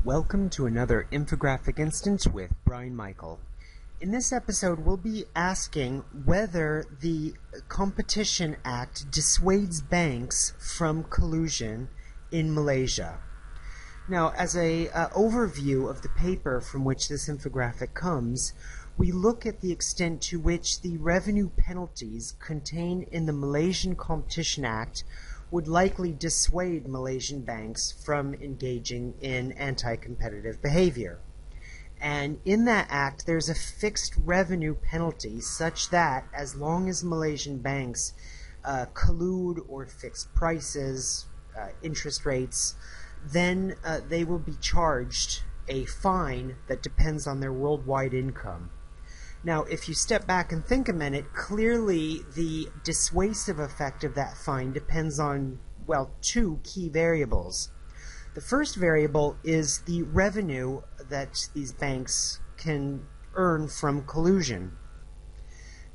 Welcome to another infographic instant with Brian Michael. In this episode, we'll be asking whether the Competition Act dissuades banks from collusion in Malaysia. Now, as an overview of the paper from which this infographic comes, we look at the extent to which the revenue penalties contained in the Malaysian Competition Act would likely dissuade Malaysian banks from engaging in anti-competitive behavior. And in that act, there's a fixed revenue penalty such that as long as Malaysian banks collude or fix prices, interest rates, then they will be charged a fine that depends on their worldwide income. Now, if you step back and think a minute, clearly the dissuasive effect of that fine depends on, well, two key variables. The first variable is the revenue that these banks can earn from collusion.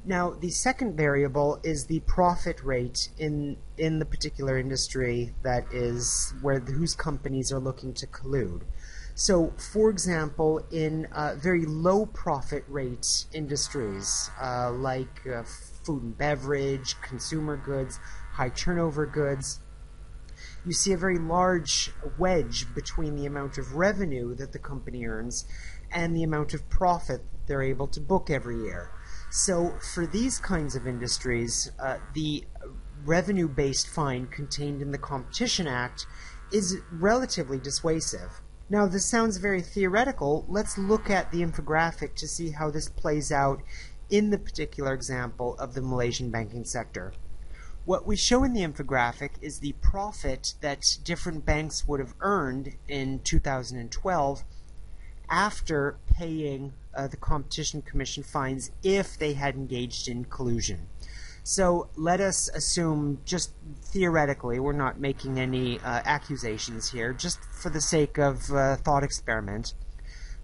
Now, the second variable is the profit rate in the particular industry that is whose companies are looking to collude. So, for example, in very low profit rate industries like food and beverage, consumer goods, high turnover goods, you see a very large wedge between the amount of revenue that the company earns and the amount of profit that they're able to book every year. So, for these kinds of industries, the revenue-based fine contained in the Competition Act is relatively dissuasive. Now, this sounds very theoretical. Let's look at the infographic to see how this plays out in the particular example of the Malaysian banking sector. What we show in the infographic is the profit that different banks would have earned in 2012 after paying the Competition Commission fines if they had engaged in collusion. So let us assume, just theoretically, we're not making any accusations here, just for the sake of thought experiment,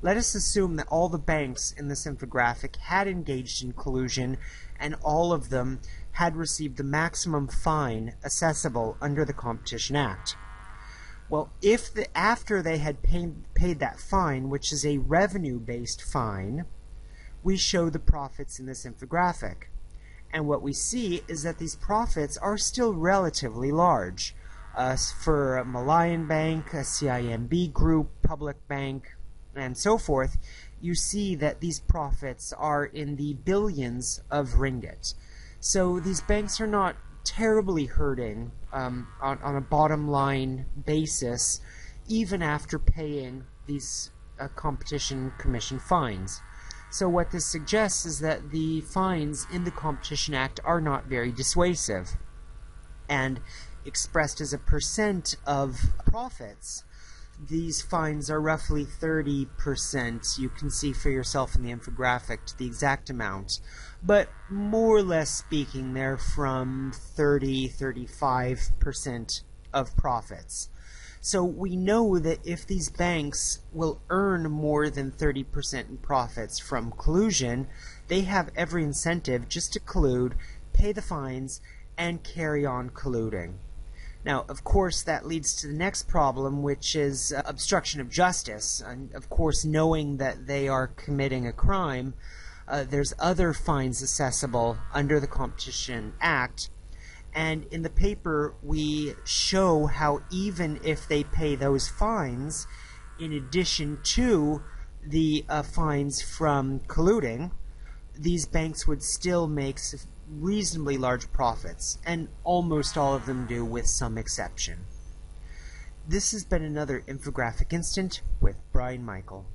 let us assume that all the banks in this infographic had engaged in collusion and all of them had received the maximum fine assessable under the Competition Act. Well, after they had paid that fine, which is a revenue-based fine, we show the profits in this infographic. And what we see is that these profits are still relatively large. For a Malayan bank, a CIMB group, public bank, and so forth, you see that these profits are in the billions of ringgit. So these banks are not terribly hurting on a bottom line basis, even after paying these Competition Commission fines. So what this suggests is that the fines in the Competition Act are not very dissuasive. And expressed as a percent of profits, these fines are roughly 30%. You can see for yourself in the infographic the exact amount. But more or less speaking, they're from 30-35% of profits. So we know that if these banks will earn more than 30% in profits from collusion, they have every incentive just to collude, pay the fines, and carry on colluding. Now, of course, that leads to the next problem, which is obstruction of justice. And of course, knowing that they are committing a crime, there's other fines accessible under the Competition Act. And in the paper, we show how even if they pay those fines, in addition to the fines from colluding, these banks would still make reasonably large profits, and almost all of them do, with some exception. This has been another infographic instant with Brian Michael.